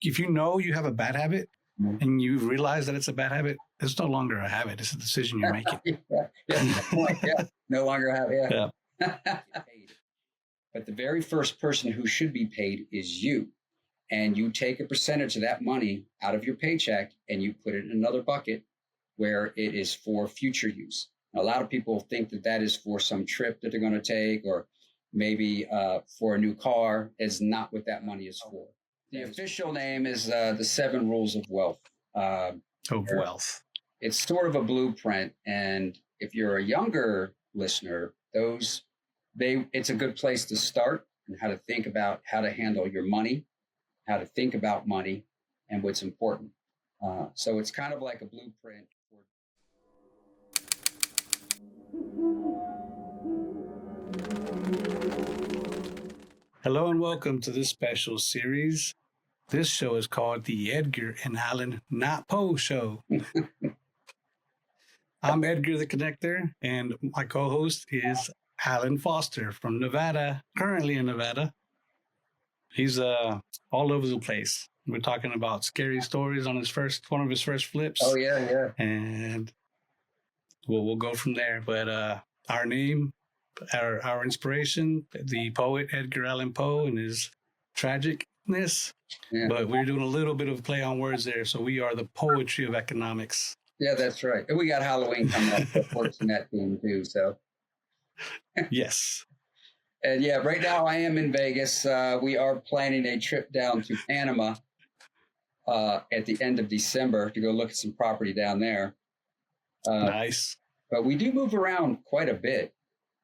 if you know you have a bad habit and you realize that it's a bad habit, it's no longer a habit. It's a decision you're making. No longer a habit. Yeah. But the very first person who should be paid is you. And you take a percentage of that money out of your paycheck and you put it in another bucket where it is for future use. Now, a lot of people think that that is for some trip that they're going to take, or maybe for a new car. Is not what that money is for. The official name is the 7 Rules of Wealth. Wealth. It's sort of a blueprint. And if you're a younger listener, it's a good place to start and how to think about how to handle your money, how to think about money, and what's important. So it's kind of like a blueprint. Hello and welcome to this special series. This show is called the Edgar Allan, Not Poe Show. I'm Edgar the Connector, and my co-host is Alan Foster from Nevada, currently in Nevada. He's all over the place. We're talking about scary stories on one of his first flips. Oh, yeah. And we'll go from there. But our name, our inspiration, the poet Edgar Allan Poe and his tragicness. Yeah. But we're doing a little bit of play on words there. So we are the poetry of economics. Yeah, that's right. And we got Halloween coming up, of course, in that theme too. So yes. And yeah, right now I am in Vegas. We are planning a trip down to Panama at the end of December to go look at some property down there. Nice. But we do move around quite a bit.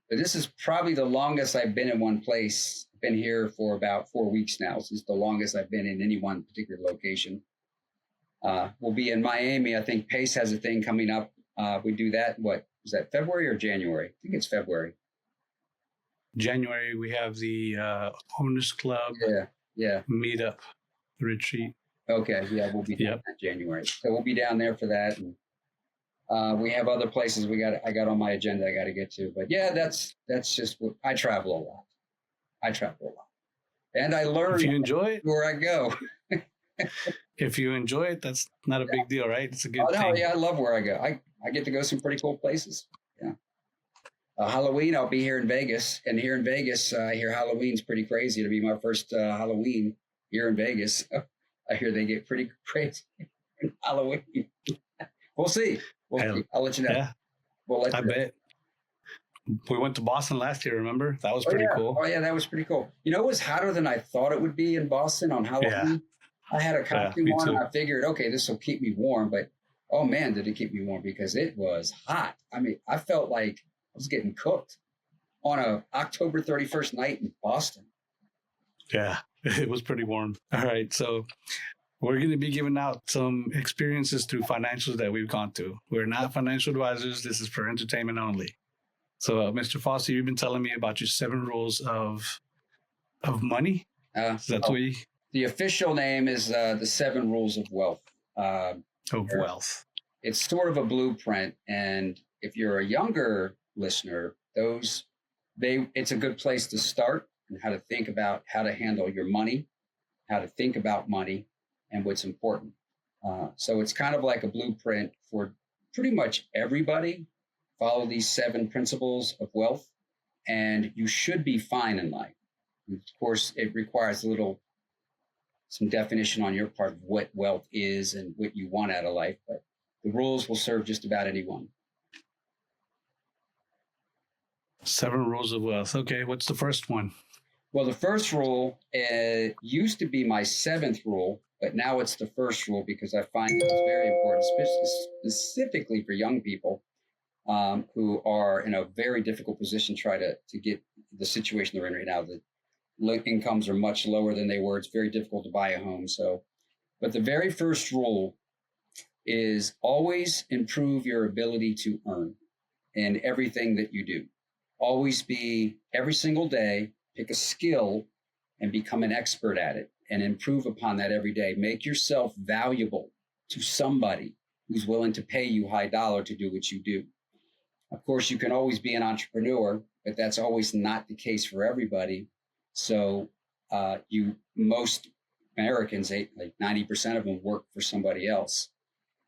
But this is probably the longest I've been in one place. I've been here for about 4 weeks now. This is the longest I've been in any one particular location. We'll be in Miami. I think Pace has a thing coming up. We do that. What is that, February or January? I think it's February. January, we have the Owners Club meetup retreat. Okay, yeah, we'll be down in January. So we'll be down there for that. And we have other places I got on my agenda I got to get to. But yeah, that's just what I travel a lot. And I learn if you enjoy it, where I go. If you enjoy it, that's not a big deal, right? It's a good thing. Yeah, I love where I go. I get to go some pretty cool places. Yeah. Halloween, I'll be here in Vegas. And here in Vegas, I hear Halloween's pretty crazy. It'll be my first Halloween here in Vegas. I hear they get pretty crazy in Halloween. We'll see. I'll let you know. Yeah, I bet. We went to Boston last year, remember? That was pretty cool. Oh, yeah, that was pretty cool. You know, it was hotter than I thought it would be in Boston on Halloween. Yeah. I had a costume on and I figured, okay, this will keep me warm. But, oh, man, did it keep me warm because it was hot. I mean, I felt like I was getting cooked on a October 31st night in Boston. Yeah, it was pretty warm. All right, so we're going to be giving out some experiences through financials that we've gone through. We're not financial advisors. This is for entertainment only. So, Mr. Foster, you've been telling me about your 7 rules of money. That's what you... The official name is the 7 Rules of Wealth. Wealth. It's sort of a blueprint. And if you're a younger listener, it's a good place to start and how to think about how to handle your money, how to think about money, and what's important. So it's kind of like a blueprint for pretty much everybody. Follow these 7 principles of wealth, and you should be fine in life. And of course, it requires some definition on your part of what wealth is and what you want out of life, but the rules will serve just about anyone. 7 rules of wealth. Okay, what's the first one? Well, the first rule used to be my 7th rule, but now it's the first rule because I find it's very important, specifically for young people who are in a very difficult position, try to get the situation they're in right now. The incomes are much lower than they were. It's very difficult to buy a home. But the very first rule is always improve your ability to earn in everything that you do. Always be, every single day, pick a skill and become an expert at it and improve upon that every day. Make yourself valuable to somebody who's willing to pay you high dollar to do what you do. Of course, you can always be an entrepreneur, but that's always not the case for everybody. So most Americans, like 90% of them work for somebody else.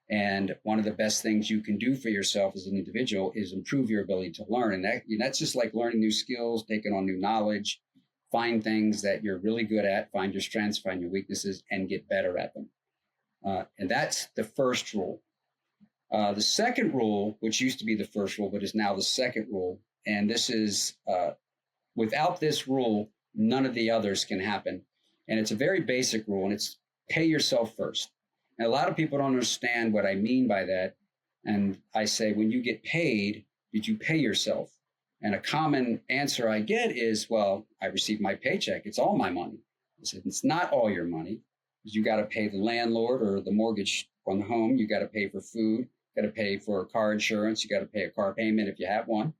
And one of the best things you can do for yourself as an individual is improve your ability to learn. And that's just like learning new skills, taking on new knowledge, find things that you're really good at, find your strengths, find your weaknesses, and get better at them. And that's the first rule. The second rule, which used to be the first rule, but is now the second rule, and this is without this rule, none of the others can happen. And it's a very basic rule, and it's pay yourself first. And a lot of people don't understand what I mean by that. And I say, when you get paid, did you pay yourself? And a common answer I get is, well, I received my paycheck. It's all my money. I said, it's not all your money. You got to pay the landlord or the mortgage on the home. You got to pay for food, got to pay for car insurance. You got to pay a car payment if you have one.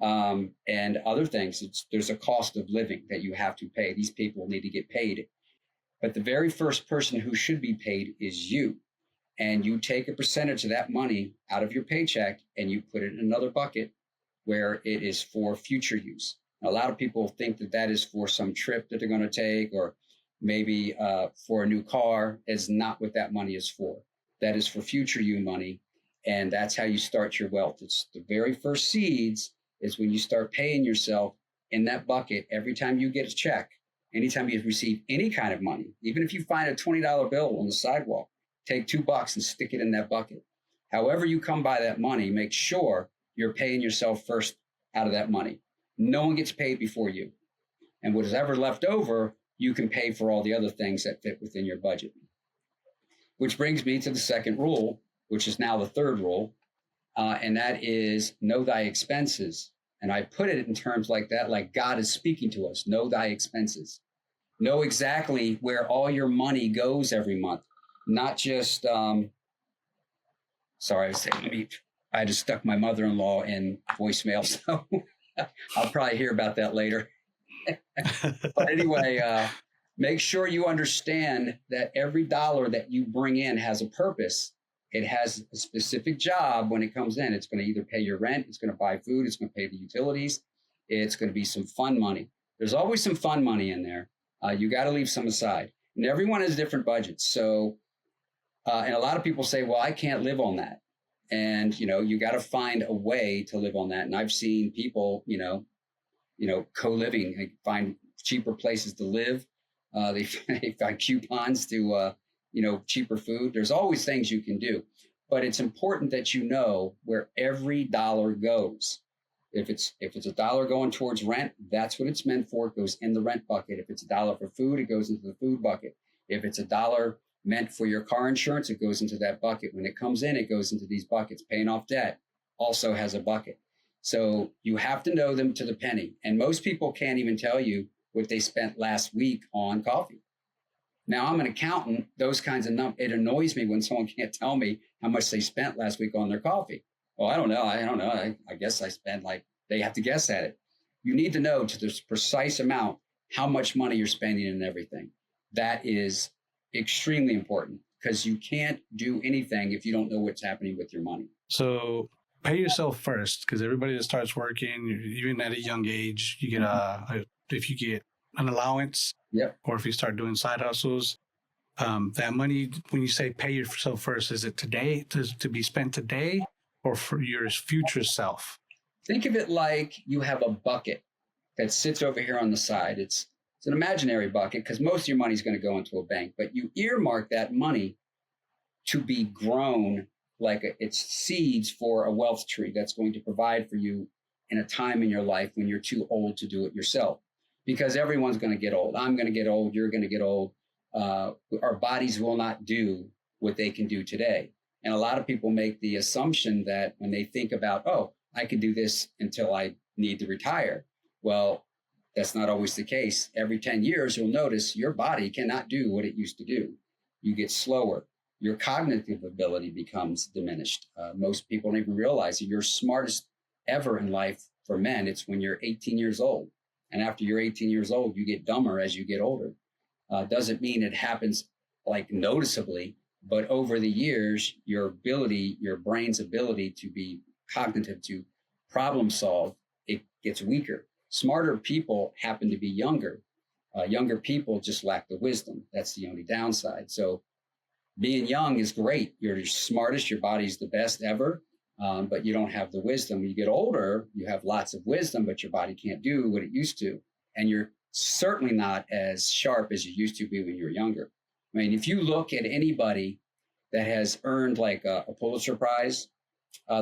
And other things. There's a cost of living that you have to pay. These people need to get paid. But the very first person who should be paid is you. And you take a percentage of that money out of your paycheck and you put it in another bucket where it is for future use. Now, a lot of people think that that is for some trip that they're going to take, or maybe for a new car. Is not what that money is for. That is for future you money. And that's how you start your wealth. It's the very first seeds is when you start paying yourself in that bucket every time you get a check. Anytime you receive any kind of money, even if you find a $20 bill on the sidewalk, take $2 and stick it in that bucket. However you come by that money, make sure you're paying yourself first out of that money. No one gets paid before you. And what is ever left over, you can pay for all the other things that fit within your budget. Which brings me to the second rule, which is now the third rule, and that is know thy expenses. And I put it in terms like that, like God is speaking to us. Know thy expenses. Know exactly where all your money goes every month. Not just, sorry, I just stuck my mother-in-law in voicemail, so I'll probably hear about that later. But anyway, make sure you understand that every dollar that you bring in has a purpose. It has a specific job when it comes in. It's going to either pay your rent, it's going to buy food, it's going to pay the utilities, it's going to be some fun money. There's always some fun money in there. You got to leave some aside. And everyone has different budgets. So, and a lot of people say, well, I can't live on that. And, you got to find a way to live on that. And I've seen people, co-living, they find cheaper places to live. They find coupons to, cheaper food. There's always things you can do, but it's important that you know where every dollar goes. If it's a dollar going towards rent, that's what it's meant for. It goes in the rent bucket. If it's a dollar for food, it goes into the food bucket. If it's a dollar meant for your car insurance, it goes into that bucket. When it comes in, it goes into these buckets. Paying off debt also has a bucket. So you have to know them to the penny. And most people can't even tell you what they spent last week on coffee. Now, I'm an accountant. Those kinds of numbers, it annoys me when someone can't tell me how much they spent last week on their coffee. Well, I don't know. I guess I spent they have to guess at it. You need to know to this precise amount how much money you're spending and everything. That is extremely important because you can't do anything if you don't know what's happening with your money. So pay yourself first, because everybody that starts working, even at a young age, you get if you get an allowance, yep, or if you start doing side hustles, that money, when you say pay yourself first, is it today to be spent today or for your future self? Think of it like you have a bucket that sits over here on the side. It's an imaginary bucket because most of your money is going to go into a bank, but you earmark that money to be grown like it's seeds for a wealth tree that's going to provide for you in a time in your life when you're too old to do it yourself. Because everyone's going to get old. I'm going to get old. You're going to get old. Our bodies will not do what they can do today. And a lot of people make the assumption that when they think about, oh, I can do this until I need to retire. Well, that's not always the case. Every 10 years, you'll notice your body cannot do what it used to do. You get slower. Your cognitive ability becomes diminished. Most people don't even realize that you're smartest ever in life for men. It's when you're 18 years old. And after you're 18 years old, you get dumber as you get older. Doesn't mean it happens noticeably, but over the years, your brain's ability to be cognitive, to problem solve, it gets weaker. Smarter people happen to be younger. Younger people just lack the wisdom. That's the only downside. So being young is great. You're the smartest. Your body's the best ever. But you don't have the wisdom. When you get older, you have lots of wisdom, but your body can't do what it used to. And you're certainly not as sharp as you used to be when you were younger. I mean, if you look at anybody that has earned like a Pulitzer Prize,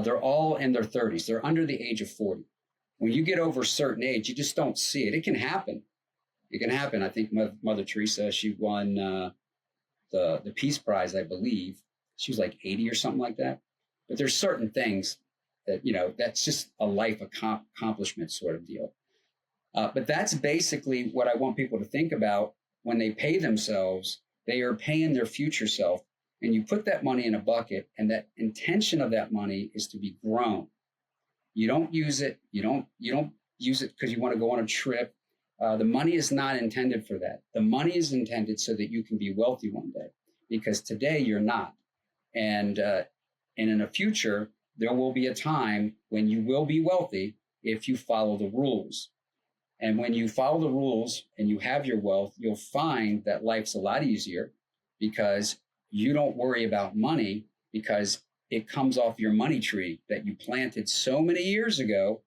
they're all in their 30s. They're under the age of 40. When you get over a certain age, you just don't see it. It can happen. It can happen. I think Mother Teresa, she won the Peace Prize, I believe. She was like 80 or something like that. But there's certain things that, that's just a life accomplishment sort of deal. But that's basically what I want people to think about when they pay themselves. They are paying their future self, and you put that money in a bucket, and that intention of that money is to be grown. You don't use it. You don't use it because you want to go on a trip. The money is not intended for that. The money is intended so that you can be wealthy one day, because today you're not. And in the future, there will be a time when you will be wealthy if you follow the rules. And when you follow the rules and you have your wealth, you'll find that life's a lot easier because you don't worry about money, because it comes off your money tree that you planted so many years ago.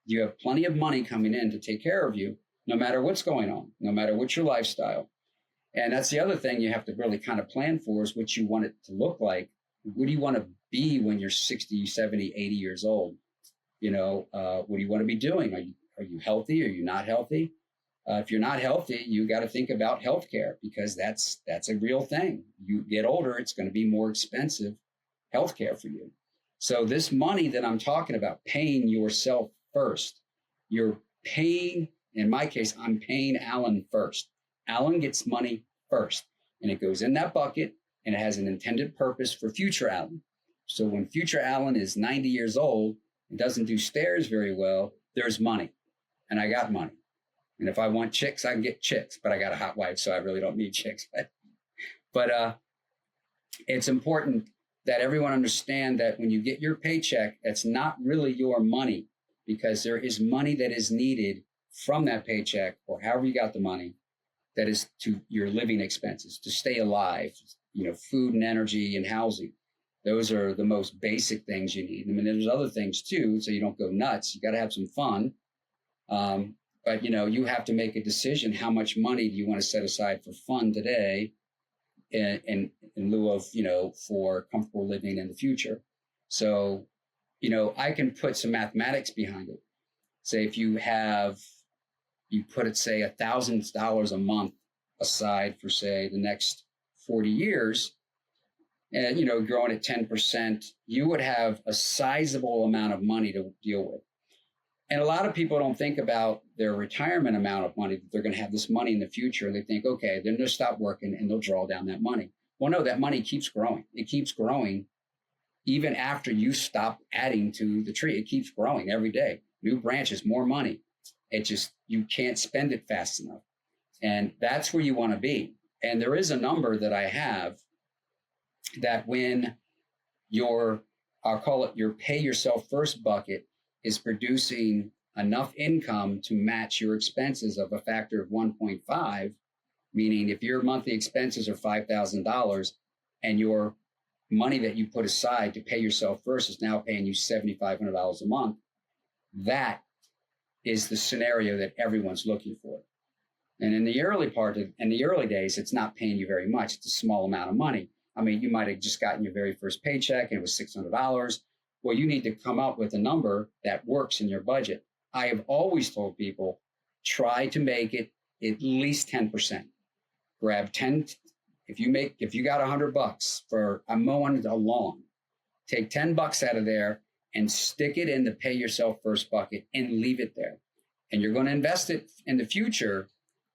You have plenty of money coming in to take care of you, no matter what's going on, no matter what's your lifestyle. And that's the other thing you have to really kind of plan for, is what you want it to look like. What do you want to be when you're 60, 70, 80 years old? What do you want to be doing? Are you healthy? Are you not healthy? If you're not healthy, you got to think about healthcare, because that's a real thing. You get older, it's going to be more expensive healthcare for you. So this money that I'm talking about, paying yourself first, you're paying, in my case, I'm paying Alan first. Alan gets money first, and it goes in that bucket, and it has an intended purpose for future Alan. So when future Alan is 90 years old and doesn't do stairs very well, there's money, and I got money. And if I want chicks, I can get chicks, but I got a hot wife, so I really don't need chicks. But it's important that everyone understand that when you get your paycheck, it's not really your money, because there is money that is needed from that paycheck, or however you got the money, that is to your living expenses, to stay alive, food and energy and housing. Those are the most basic things you need. I mean, there's other things too, so you don't go nuts. You got to have some fun. But, you have to make a decision. How much money do you want to set aside for fun today in lieu of, for comfortable living in the future? So, I can put some mathematics behind it. Say if you put it, say, $1,000 a month aside for, say, the next 40 years, and, growing at 10%, you would have a sizable amount of money to deal with. And a lot of people don't think about their retirement amount of money, that they're going to have this money in the future. And they think, okay, then they'll stop working and they'll draw down that money. Well, no, that money keeps growing. It keeps growing even after you stop adding to the tree. It keeps growing every day. New branches, more money. You can't spend it fast enough. And that's where you want to be. And there is a number that I have that when I'll call it your pay yourself first bucket, is producing enough income to match your expenses of a factor of 1.5, meaning if your monthly expenses are $5,000 and your money that you put aside to pay yourself first is now paying you $7,500 a month, that is the scenario that everyone's looking for. And in the early days, it's not paying you very much. It's a small amount of money. I mean, you might have just gotten your very first paycheck and it was $600. Well, you need to come up with a number that works in your budget. I have always told people, try to make it at least 10%. Grab 10. If you got $100 for I'm mowing a lawn, take $10 out of there and stick it in the pay yourself first bucket and leave it there. And you're going to invest it in the future.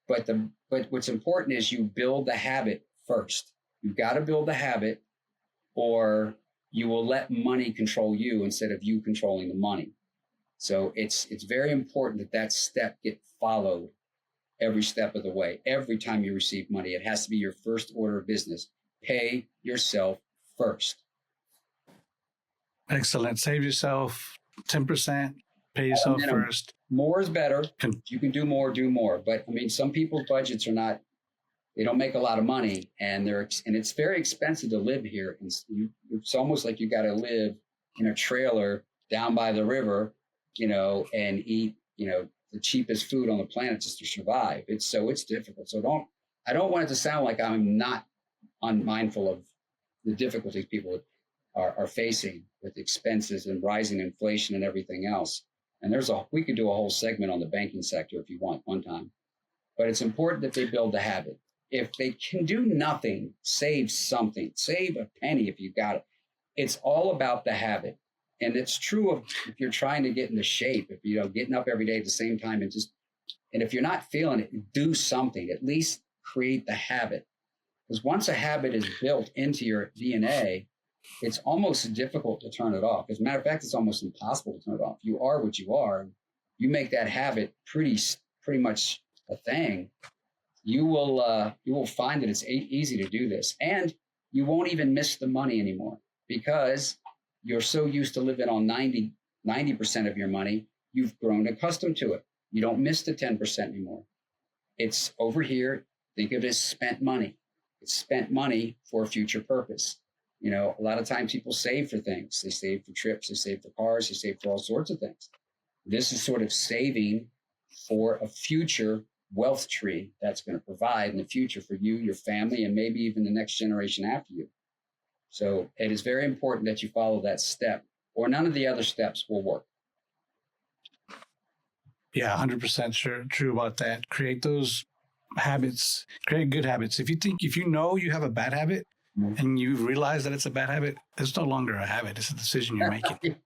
But what's important is you build the habit first. You've got to build the habit, or you will let money control you instead of you controlling the money. So it's very important that step get followed every step of the way. Every time you receive money, it has to be your first order of business. Pay yourself first. Excellent. Save yourself 10%, pay yourself first. More is better. You can do more, do more. But I mean, some people's budgets are not, they don't make a lot of money, and it's very expensive to live here. And it's almost like you got to live in a trailer down by the river, and eat, the cheapest food on the planet just to survive. It's difficult. So I don't want it to sound like I'm not unmindful of the difficulties people are facing with expenses and rising inflation and everything else. And we could do a whole segment on the banking sector if you want one time, but it's important that they build the habit. If they can do nothing, save something, save a penny if you got it. It's all about the habit. And it's true of if you're trying to get into shape, if getting up every day at the same time and if you're not feeling it, do something, at least create the habit. Because once a habit is built into your DNA, it's almost difficult to turn it off. As a matter of fact, it's almost impossible to turn it off. You are what you are. You make that habit pretty much a thing. You will find that it's easy to do this, and you won't even miss the money anymore because you're so used to living on 90% of your money. You've grown accustomed to it. You don't miss the 10% anymore. It's over here. Think of it as spent money. It's spent money for a future purpose. A lot of times people save for things. They save for trips, they save for cars, they save for all sorts of things. This is sort of saving for a future wealth tree that's going to provide in the future for you, your family, and maybe even the next generation after you. So it is very important that you follow that step, or none of the other steps will work. Yeah, 100% sure. True about that. Create those habits, create good habits. If you know you have a bad habit, and you realize that it's a bad habit, it's no longer a habit. It's a decision you're making.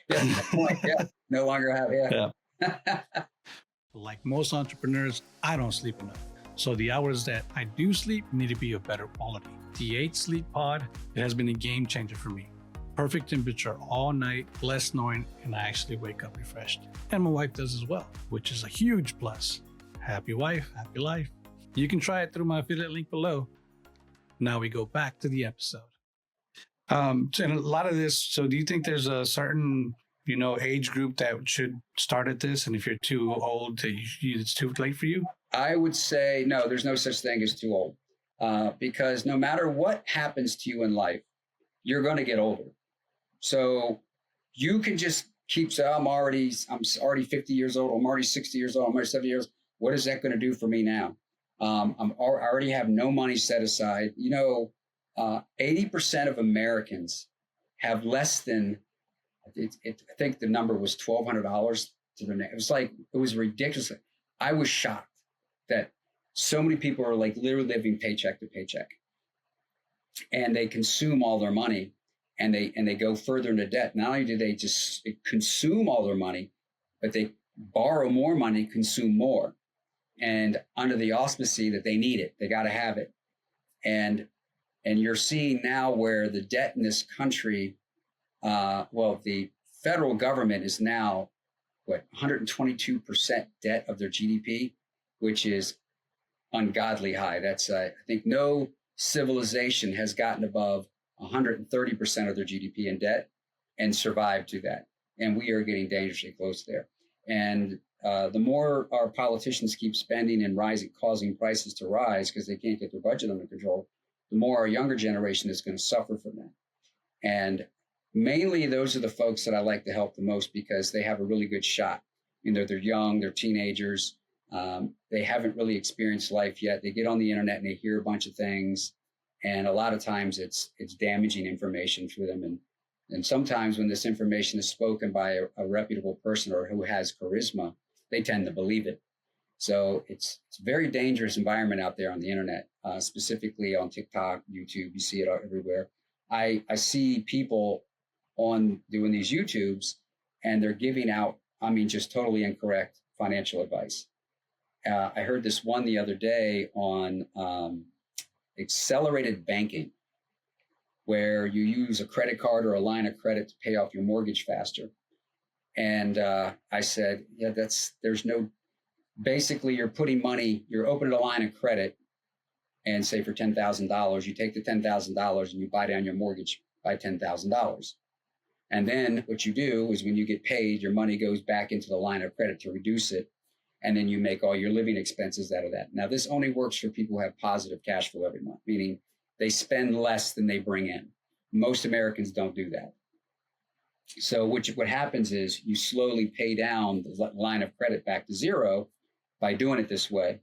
Yeah. No longer a habit. Yeah. Like most entrepreneurs, I don't sleep enough. So the hours that I do sleep need to be of better quality. The 8 Sleep Pod, it has been a game changer for me. Perfect temperature all night, less snoring, and I actually wake up refreshed. And my wife does as well, which is a huge plus. Happy wife, happy life. You can try it through my affiliate link below. Now we go back to the episode. And a lot of this, so do you think there's a certain, age group that should start at this? And if you're too old, it's too late for you? I would say, no, there's no such thing as too old. Because no matter what happens to you in life, you're going to get older. So you can just keep saying, I'm already 50 years old. I'm already 60 years old. I'm already 70 years old. What is that going to do for me now? I already have no money set aside. 80% of Americans have less than, I think the number was $1,200 to their name. It was ridiculous. I was shocked that so many people are literally living paycheck to paycheck, and they consume all their money, and they go further into debt. Not only do they just consume all their money, but they borrow more money, consume more. And under the auspice that they need it, they got to have it. And you're seeing now where the debt in this country, the federal government is now, 122% debt of their GDP, which is ungodly high. That's, I think no civilization has gotten above 130% of their GDP in debt and survived to that. And we are getting dangerously close there. And the more our politicians keep spending and causing prices to rise because they can't get their budget under control, the more our younger generation is going to suffer from that. And mainly those are the folks that I like to help the most because they have a really good shot. They're young, they're teenagers. They haven't really experienced life yet. They get on the internet and they hear a bunch of things. And a lot of times it's damaging information for them. And sometimes when this information is spoken by a reputable person or who has charisma, they tend to believe it. So it's a very dangerous environment out there on the internet, specifically on TikTok, YouTube. You see it everywhere. I see people on doing these YouTubes and they're giving out, just totally incorrect financial advice. I heard this one the other day on accelerated banking, where you use a credit card or a line of credit to pay off your mortgage faster. And I said, basically you're putting money, you're opening a line of credit and say for $10,000, you take the $10,000 and you buy down your mortgage by $10,000. And then what you do is when you get paid, your money goes back into the line of credit to reduce it. And then you make all your living expenses out of that. Now, this only works for people who have positive cash flow every month, meaning they spend less than they bring in. Most Americans don't do that. So what happens is you slowly pay down the line of credit back to zero by doing it this way.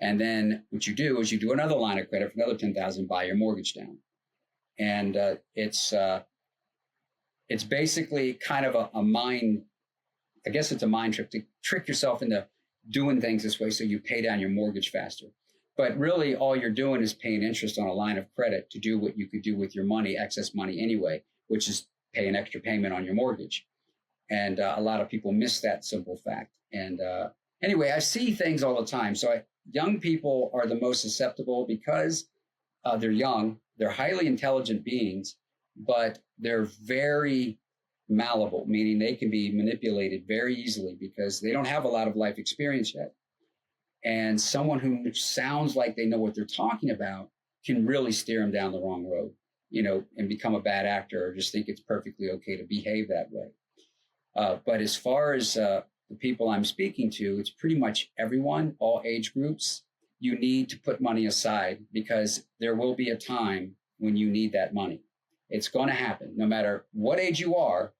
And then what you do is you do another line of credit for another $10,000, buy your mortgage down. And it's basically kind of a mind, I guess it's a mind trick to trick yourself into doing things this way so you pay down your mortgage faster. But really all you're doing is paying interest on a line of credit to do what you could do with your money, excess money anyway, which is pay an extra payment on your mortgage. And a lot of people miss that simple fact. And anyway, I see things all the time. So young people are the most susceptible because they're young, they're highly intelligent beings, but they're very malleable, meaning they can be manipulated very easily because they don't have a lot of life experience yet. And someone who sounds like they know what they're talking about can really steer them down the wrong road, and become a bad actor or just think it's perfectly okay to behave that way. But as far as the people I'm speaking to, it's pretty much everyone, all age groups. You need to put money aside because there will be a time when you need that money. It's going to happen. No matter what age you are,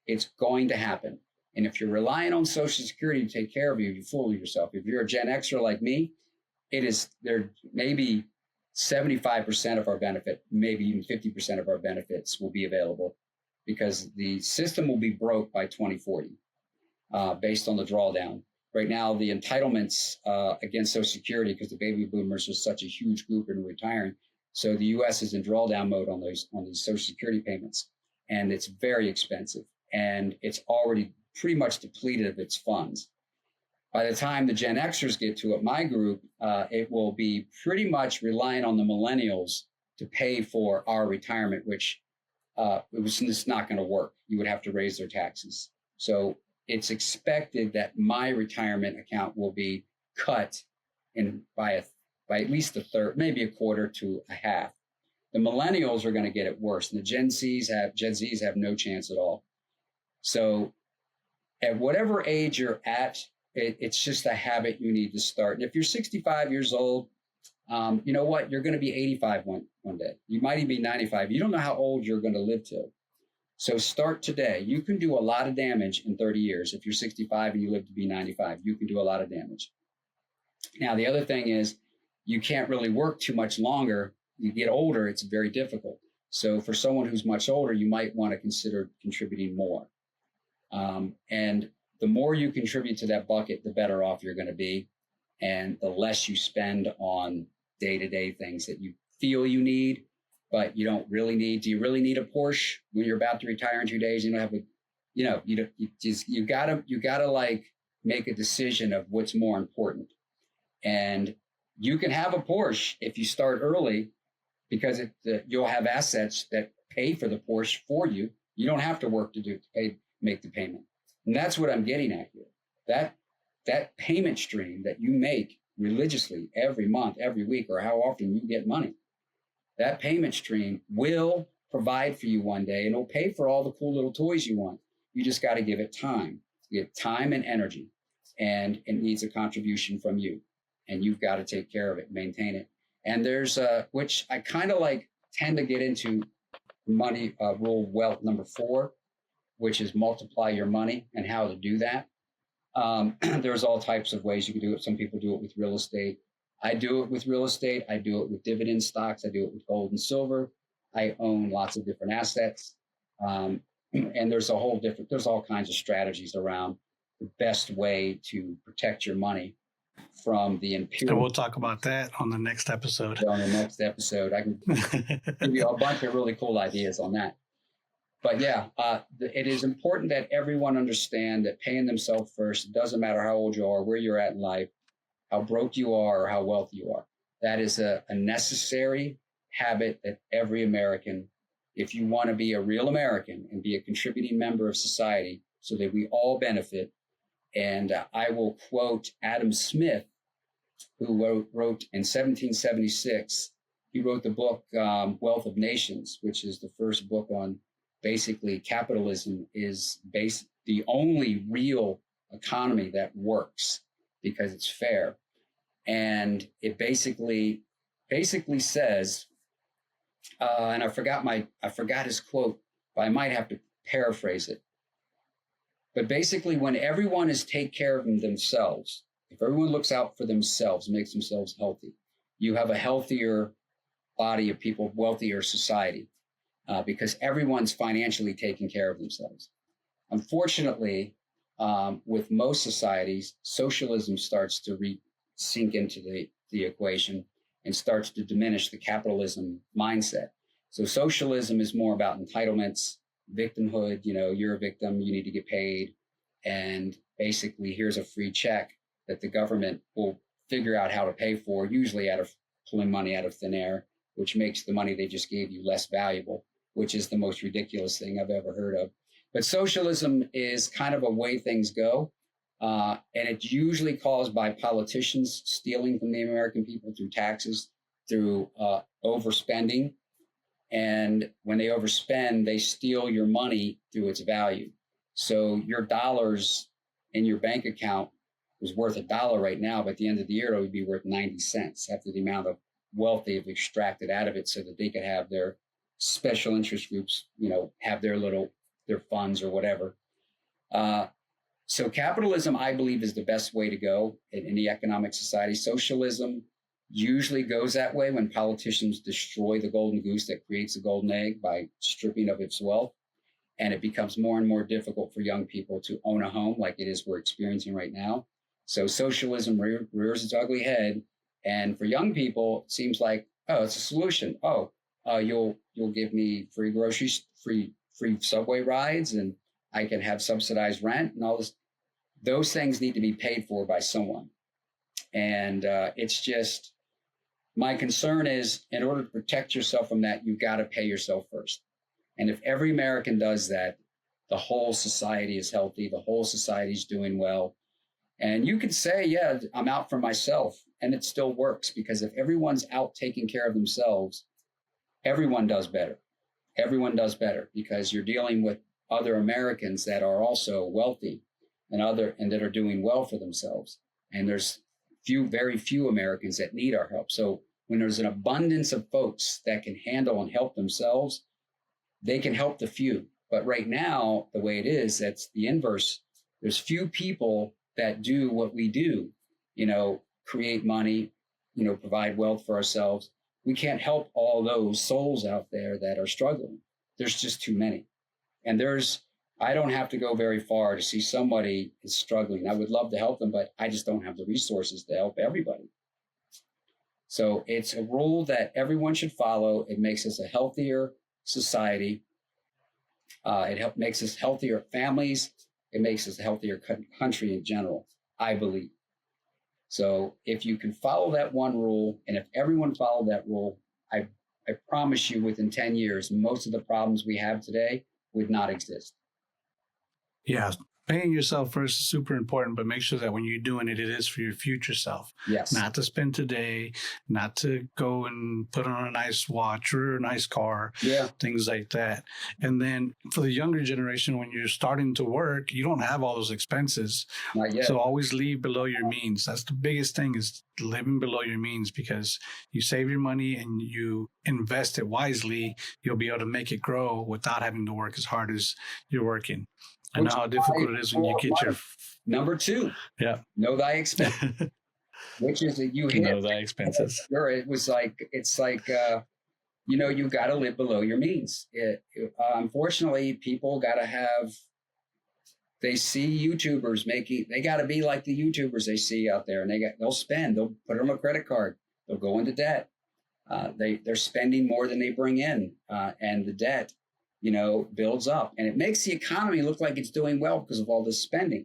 it's going to happen. And if you're relying on Social Security to take care of you, you fool yourself. If you're a Gen Xer like me, there maybe 75% of our benefit, maybe even 50% of our benefits will be available because the system will be broke by 2040 based on the drawdown. Right now, the entitlements against Social Security, because the baby boomers are such a huge group in retiring, so the U.S. is in drawdown mode on these Social Security payments, and it's very expensive, and it's already pretty much depleted of its funds. By the time the Gen Xers get to it, my group, it will be pretty much relying on the millennials to pay for our retirement, which it was just not going to work. You would have to raise their taxes. So it's expected that my retirement account will be cut by at least a third, maybe a quarter to a half. The millennials are going to get it worse, and the Gen Zs have no chance at all. So at whatever age you're at, it's just a habit you need to start. And if you're 65 years old, you know what? You're going to be 85 one day. You might even be 95. You don't know how old you're going to live till. So start today. You can do a lot of damage in 30 years. If you're 65 and you live to be 95, you can do a lot of damage. Now, the other thing is you can't really work too much longer. You get older, it's very difficult. So for someone who's much older, you might want to consider contributing more. And the more you contribute to that bucket, the better off you're going to be. And the less you spend on day-to-day things that you feel you need, but you don't really need. Do you really need a Porsche when you're about to retire in 2 days? You don't have you gotta like make a decision of what's more important. And you can have a Porsche if you start early because you'll have assets that pay for the Porsche for you. You don't have to work to make the payment. And that's what I'm getting at here. That payment stream that you make religiously every month, every week, or how often you get money, that payment stream will provide for you one day, and it'll pay for all the cool little toys you want. You just got to give it time. You have time and energy, and it needs a contribution from you, and you've got to take care of it, maintain it. And there's which I kind of like tend to get into money rule wealth number 4, which is multiply your money and how to do that. There's all types of ways you can do it. Some people do it with real estate. I do it with real estate. I do it with dividend stocks. I do it with gold and silver. I own lots of different assets. And there's all kinds of strategies around the best way to protect your money from the imperial. And we'll talk about that on the next episode. On the next episode, I can give you a bunch of really cool ideas on that. But yeah, it is important that everyone understand that paying themselves first, it doesn't matter how old you are, where you're at in life, how broke you are, or how wealthy you are. That is a necessary habit that every American, if you want to be a real American and be a contributing member of society so that we all benefit. And I will quote Adam Smith, who wrote in 1776, he wrote the book Wealth of Nations, which is the first book on basically capitalism is the only real economy that works because it's fair. And it basically says, and I forgot his quote, but I might have to paraphrase it. But basically, when everyone is take care of themselves, if everyone looks out for themselves, makes themselves healthy, you have a healthier body of people, wealthier society, because everyone's financially taking care of themselves. Unfortunately, with most societies, socialism starts to sink into the equation and starts to diminish the capitalism mindset. So socialism is more about entitlements, victimhood. You're a victim, you need to get paid. And basically, here's a free check that the government will figure out how to pay for, usually out of pulling money out of thin air, which makes the money they just gave you less valuable, which is the most ridiculous thing I've ever heard of. But socialism is kind of a way things go. And it's usually caused by politicians stealing from the American people through taxes, through overspending. And when they overspend, they steal your money through its value. So your dollars in your bank account was worth $1 right now, but at the end of the year, it would be worth 90 cents after the amount of wealth they've extracted out of it so that they could have their special interest groups, have their funds or whatever. So capitalism, I believe, is the best way to go in any economic society. Socialism usually goes that way when politicians destroy the golden goose that creates the golden egg by stripping of its wealth. And it becomes more and more difficult for young people to own a home like it is we're experiencing right now. So socialism rears its ugly head. And for young people, it seems like, oh, it's a solution. Oh, you'll give me free groceries, free subway rides, and I can have subsidized rent and all this. Those things need to be paid for by someone. And it's just, my concern is, in order to protect yourself from that, you've got to pay yourself first. And if every American does that, the whole society is healthy, the whole society is doing well. And you could say, yeah, I'm out for myself, and it still works, because if everyone's out taking care of themselves, everyone does better. Everyone does better because you're dealing with other Americans that are also wealthy and that are doing well for themselves. And there's very few Americans that need our help. So when there's an abundance of folks that can handle and help themselves, they can help the few. But right now, the way it is, that's the inverse. There's few people that do what we do, create money, provide wealth for ourselves. We can't help all those souls out there that are struggling. There's just too many. And I don't have to go very far to see somebody is struggling. I would love to help them, but I just don't have the resources to help everybody. So it's a rule that everyone should follow. It makes us a healthier society. It makes us healthier families. It makes us a healthier country in general, I believe. So if you can follow that one rule, and if everyone followed that rule, I promise you within 10 years, most of the problems we have today would not exist. Yeah. Paying yourself first is super important, but make sure that when you're doing it, it is for your future self. Yes. Not to spend today, not to go and put on a nice watch or a nice car, things like that. And then for the younger generation, when you're starting to work, you don't have all those expenses. Not yet. So always leave below your means. That's the biggest thing, is living below your means, because you save your money and you invest it wisely, you'll be able to make it grow without having to work as hard as you're working. I know how difficult it is when you get your... Number 2. Yeah. Know thy expenses. Which is that you hit... Know thy expenses. It's like, you got to live below your means. Unfortunately, people got to have... They see YouTubers they got to be like the YouTubers they see out there, and they'll spend. They'll put it on a credit card. They'll go into debt. They're spending more than they bring in, and the debt builds up, and it makes the economy look like it's doing well because of all this spending.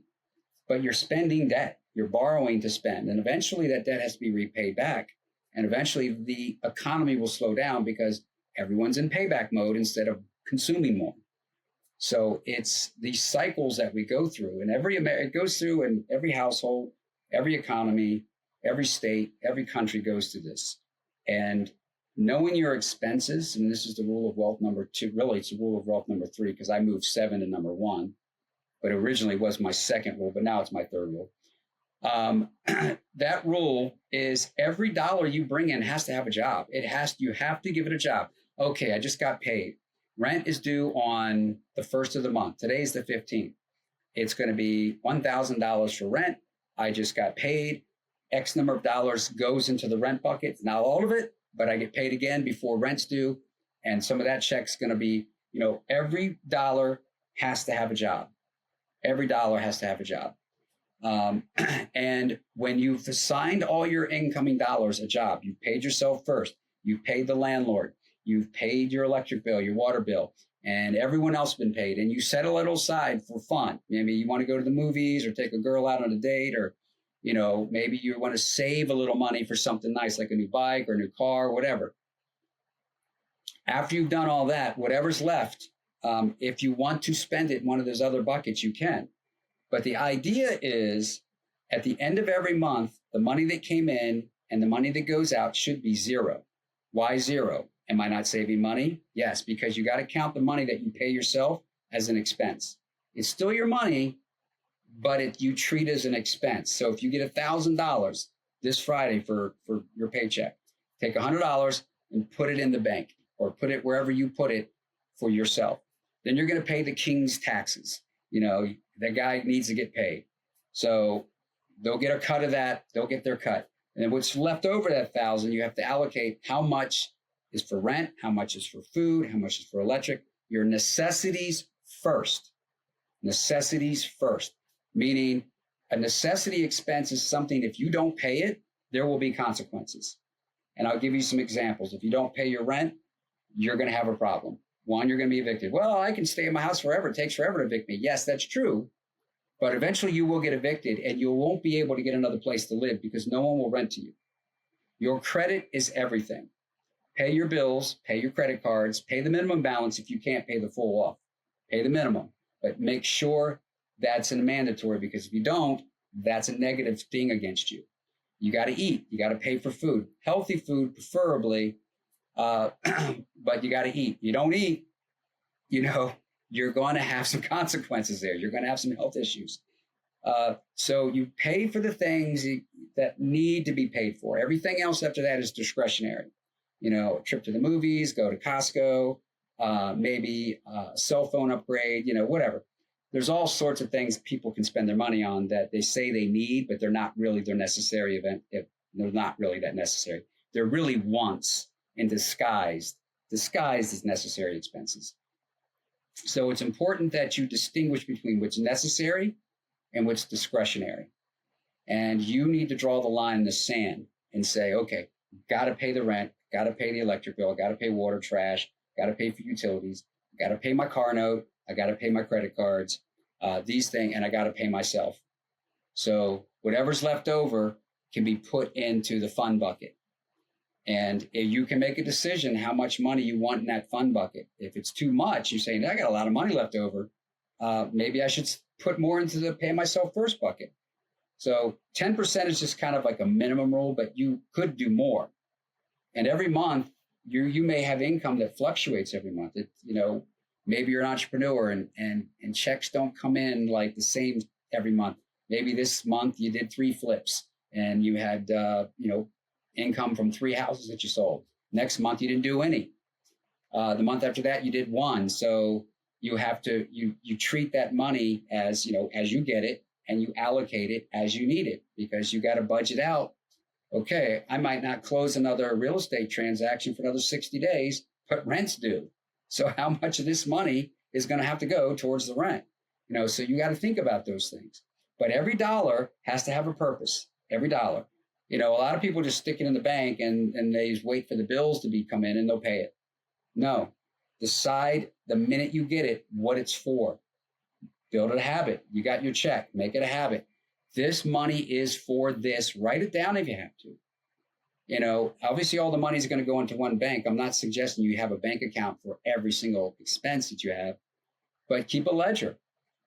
But you're spending debt, you're borrowing to spend, and eventually that debt has to be repaid back. And eventually the economy will slow down because everyone's in payback mode instead of consuming more. So it's these cycles that we go through, and it goes through in every household, every economy, every state, every country goes through this. And knowing your expenses, and this is the rule of wealth number 2, really it's the rule of wealth number 3, because I moved 7 to number 1, but originally was my second rule, but now it's my third rule. That rule is every dollar you bring in has to have a job. You have to give it a job. Okay, I just got paid. Rent is due on the 1st of the month. Today's the 15th. It's going to be $1,000 for rent. I just got paid. X number of dollars goes into the rent bucket. Not all of it, but I get paid again before rent's due. And some of that check's going to be, every dollar has to have a job. Every dollar has to have a job. And when you've assigned all your incoming dollars a job, you've paid yourself first, you've paid the landlord, you've paid your electric bill, your water bill, and everyone else been paid, and you set a little aside for fun. Maybe you want to go to the movies or take a girl out on a date, or, maybe you want to save a little money for something nice, like a new bike or a new car, or whatever. After you've done all that, whatever's left, if you want to spend it in one of those other buckets, you can. But the idea is at the end of every month, the money that came in and the money that goes out should be zero. Why zero? Am I not saving money? Yes, because you got to count the money that you pay yourself as an expense. It's still your money, but you treat it as an expense. So if you get $1,000 this Friday for your paycheck, take $100 and put it in the bank, or put it wherever you put it for yourself. Then you're going to pay the king's taxes. That guy needs to get paid. So they'll get a cut of that. They'll get their cut. And then what's left over that $1,000, you have to allocate how much is for rent, how much is for food, how much is for electric. Your necessities first. Necessities first. Meaning a necessity expense is something, if you don't pay it, there will be consequences. And I'll give you some examples. If you don't pay your rent, you're going to have a problem. One, you're going to be evicted. Well, I can stay in my house forever. It takes forever to evict me. Yes, that's true. But eventually you will get evicted, and you won't be able to get another place to live because no one will rent to you. Your credit is everything. Pay your bills, pay your credit cards, pay the minimum balance if you can't pay the full off. Pay the minimum, but make sure that's mandatory, because if you don't, that's a negative thing against you. You got to eat. You got to pay for food. Healthy food, preferably. But you got to eat. You don't eat, you're going to have some consequences there. You're going to have some health issues. So you pay for the things that need to be paid for. Everything else after that is discretionary. A trip to the movies, go to Costco, maybe a cell phone upgrade, whatever. There's all sorts of things people can spend their money on that they say they need, but they're not really their necessary event. They're not really that necessary. They're really wants and disguised as necessary expenses. So it's important that you distinguish between what's necessary and what's discretionary. And you need to draw the line in the sand and say, okay, got to pay the rent, got to pay the electric bill, got to pay water, trash, got to pay for utilities, got to pay my car note, I got to pay my credit cards, these things, and I got to pay myself. So whatever's left over can be put into the fund bucket. And you can make a decision how much money you want in that fund bucket. If it's too much, you're saying, I got a lot of money left over. Maybe I should put more into the pay myself first bucket. So 10% is just kind of like a minimum rule, but you could do more. And every month, you may have income that fluctuates every month. Maybe you're an entrepreneur and checks don't come in like the same every month. Maybe this month you did 3 flips and you had, income from 3 houses that you sold. Next month, you didn't do any. The month after that, you did 1. So you have to, you treat that money as, as you get it, and you allocate it as you need it, because you got to budget out. Okay, I might not close another real estate transaction for another 60 days, but rent's due. So how much of this money is going to have to go towards the rent? So you got to think about those things. But every dollar has to have a purpose. Every dollar. A lot of people just stick it in the bank and they just wait for the bills to come in and they'll pay it. No, decide the minute you get it what it's for. Build a habit. You got your check. Make it a habit. This money is for this. Write it down if you have to. Obviously all the money is going to go into one bank. I'm not suggesting you have a bank account for every single expense that you have, but keep a ledger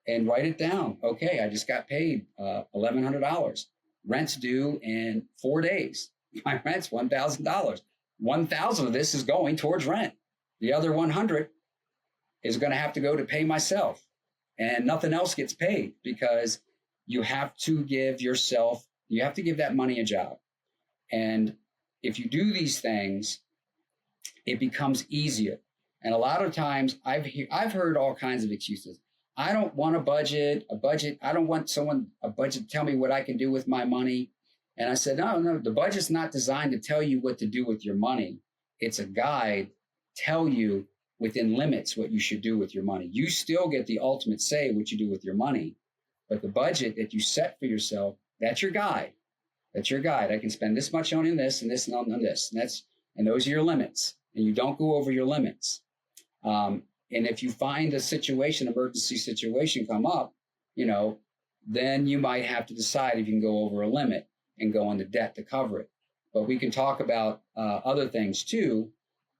and write it down. Okay, I just got paid $1,100. Rent's due in 4 days. My rent's $1,000. 1,000 of this is going towards rent. The other 100 is going to have to go to pay myself, and nothing else gets paid, because you have to give that money a job. And if you do these things, it becomes easier. And a lot of times I've heard all kinds of excuses. I don't want a budget. I don't want a budget to tell me what I can do with my money. And I said, no, the budget's not designed to tell you what to do with your money. It's a guide, tell you within limits what you should do with your money. You still get the ultimate say what you do with your money, but the budget that you set for yourself, that's your guide. That's your guide. I can spend this much on this and this and on this. And those are your limits. And you don't go over your limits. And if you find emergency situation come up, then you might have to decide if you can go over a limit and go into debt to cover it. But we can talk about other things too,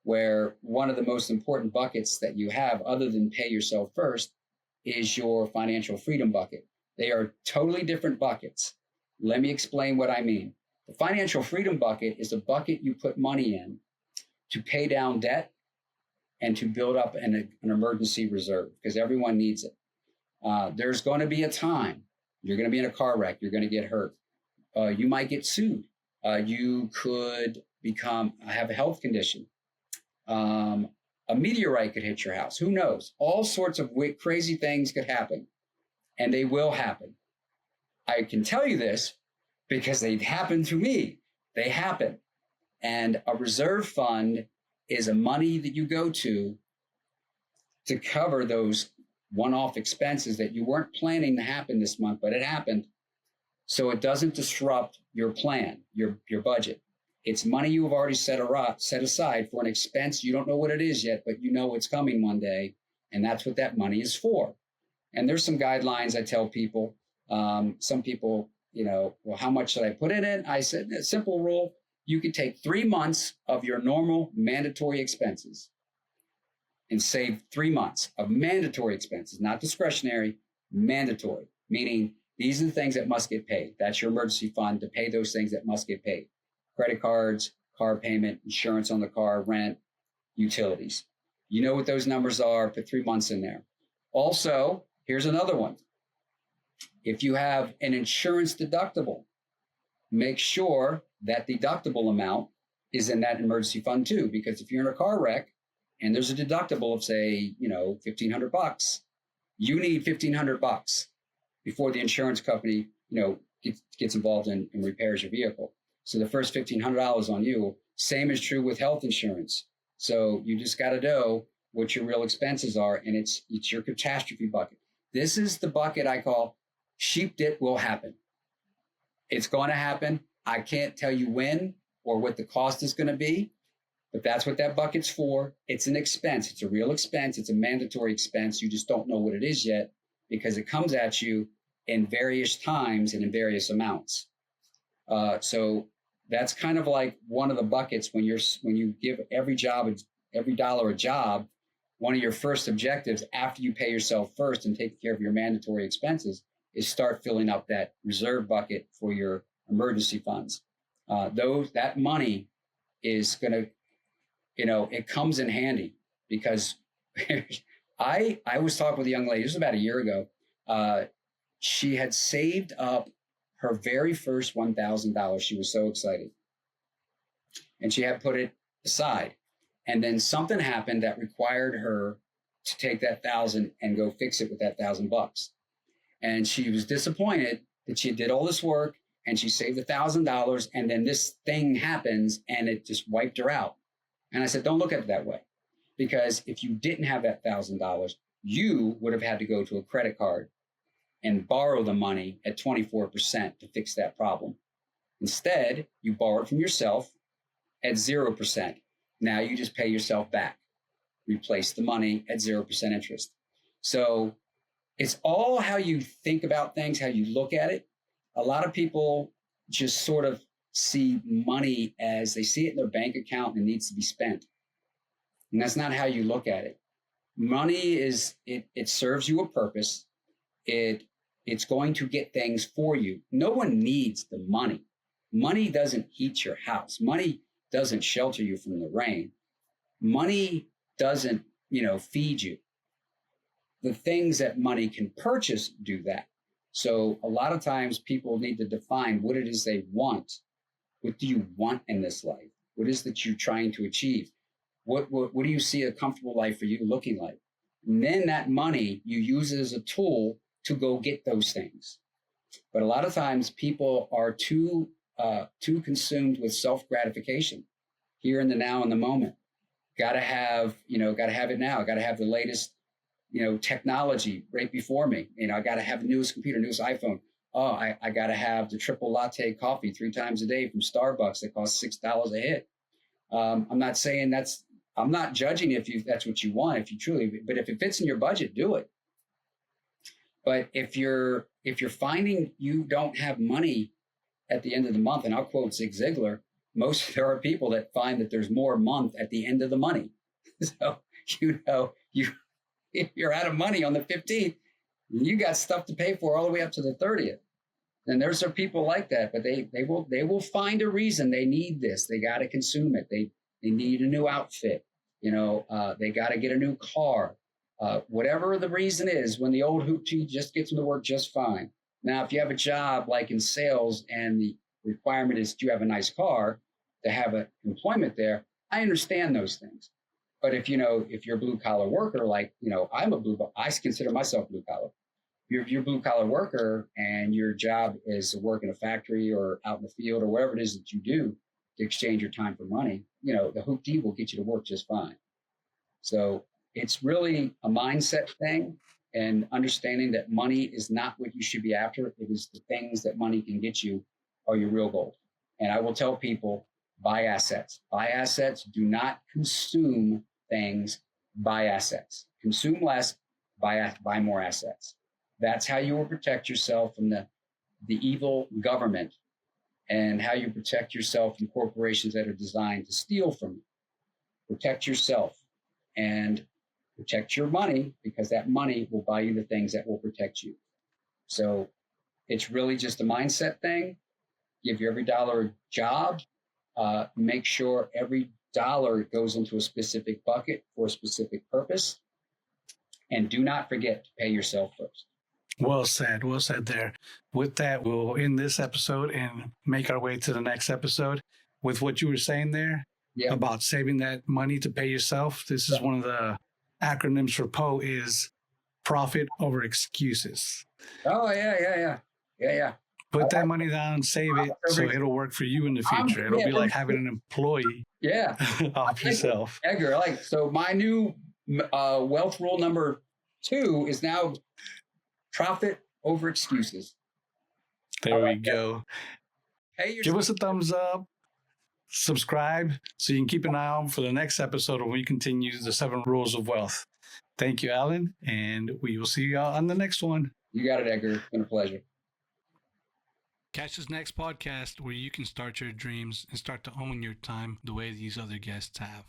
where one of the most important buckets that you have, other than pay yourself first, is your financial freedom bucket. They are totally different buckets. Let me explain what I mean. The financial freedom bucket is a bucket you put money in to pay down debt and to build up an emergency reserve, because everyone needs it. There's going to be a time you're going to be in a car wreck, you're going to get hurt. You might get sued. You could have a health condition. A meteorite could hit your house. Who knows? All sorts of crazy things could happen, and they will happen. I can tell you this because they've happened to me. They happen. And a reserve fund is a money that you go to cover those one-off expenses that you weren't planning to happen this month, but it happened. So it doesn't disrupt your plan, your budget. It's money you have already set aside for an expense. You don't know what it is yet, but you know it's coming one day. And that's what that money is for. And there's some guidelines I tell people. Some people, well, how much should I put in it? I said, a simple rule. You could take 3 months of your normal mandatory expenses and save 3 months of mandatory expenses, not discretionary, mandatory, meaning these are the things that must get paid. That's your emergency fund to pay those things that must get paid. Credit cards, car payment, insurance on the car, rent, utilities. You know what those numbers are, put 3 months in there. Also, here's another one. If you have an insurance deductible, make sure that deductible amount is in that emergency fund too, because if you're in a car wreck and there's a deductible of say, $1,500, you need $1,500 before the insurance company, gets involved and repairs your vehicle. So the first $1,500 on you. Same is true with health insurance. So you just got to know what your real expenses are, and it's your catastrophe bucket. This is the bucket I call sheep dip will happen. It's going to happen. I can't tell you when or what the cost is going to be, but that's what that bucket's for. It's an expense. It's a real expense. It's a mandatory expense. You just don't know what it is yet because it comes at you in various times and in various amounts. So that's kind of like one of the buckets when you give every dollar a job. One of your first objectives after you pay yourself first and take care of your mandatory expenses is start filling up that reserve bucket for your emergency funds. That money is going to, it comes in handy because I was talking with a young lady, this was about a year ago. She had saved up her very first $1,000. She was so excited. And she had put it aside. And then something happened that required her to take that 1,000 and go fix it with that $1,000. And she was disappointed that she did all this work and she saved $1,000. And then this thing happens and it just wiped her out. And I said, don't look at it that way. Because if you didn't have that $1,000, you would have had to go to a credit card and borrow the money at 24% to fix that problem. Instead, you borrow it from yourself at 0%. Now you just pay yourself back, replace the money at 0% interest. So it's all how you think about things, how you look at it. A lot of people just sort of see money as they see it in their bank account and it needs to be spent. And that's not how you look at it. Money it serves you a purpose. It's going to get things for you. No one needs the money. Money doesn't heat your house. Money doesn't shelter you from the rain. Money doesn't, feed you. The things that money can purchase do that. So a lot of times people need to define what it is they want. What do you want in this life? What is that you're trying to achieve? What do you see a comfortable life for you looking like? And then that money, you use it as a tool to go get those things. But a lot of times people are too consumed with self-gratification here in the now and the moment. Got to have it now. Got to have the latest, technology right before me. I got to have the newest computer, newest iPhone. Oh, I got to have the triple latte coffee 3 times a day from Starbucks that costs $6 a hit. I'm not saying I'm not judging if that's what you want, but if it fits in your budget, do it. But if you're finding you don't have money at the end of the month, and I'll quote Zig Ziglar, there are people that find that there's more month at the end of the money. So, if you're out of money on the 15th, you got stuff to pay for all the way up to the 30th. And there's some people like that, but they will find a reason they need this. They got to consume it. They need a new outfit. They got to get a new car. Whatever the reason is, when the old hoopty just gets them to work just fine. Now, if you have a job like in sales and the requirement is you have a nice car to have an employment there, I understand those things. But if you're a blue collar worker, like, I consider myself blue collar. If you're a blue collar worker and your job is to work in a factory or out in the field or whatever it is that you do to exchange your time for money, the hoopty will get you to work just fine. So it's really a mindset thing and understanding that money is not what you should be after. It is the things that money can get you are your real goal. And I will tell people, buy assets. Buy assets. Do not consume things. Buy assets. Consume less. Buy more assets. That's how you will protect yourself from the evil government and how you protect yourself from corporations that are designed to steal from you. Protect yourself and protect your money, because that money will buy you the things that will protect you. So it's really just a mindset thing. Give your every dollar a job. Make sure every dollar goes into a specific bucket for a specific purpose. And do not forget to pay yourself first. Well said there. With that, we'll end this episode and make our way to the next episode. With what you were saying there about saving that money to pay yourself, this is one of the acronyms for PO is profit over excuses. Oh, yeah. Put that money down, save it, so it'll work for you in the future. It'll be like having an employee off yourself. Edgar, so my new wealth rule number 2 is now profit over excuses. There we go. Give us a thumbs up, subscribe, so you can keep an eye on for the next episode when we continue the 7 rules of wealth. Thank you, Alan, and we will see you on the next one. You got it, Edgar. It's been a pleasure. Catch this next podcast where you can start your dreams and start to own your time the way these other guests have.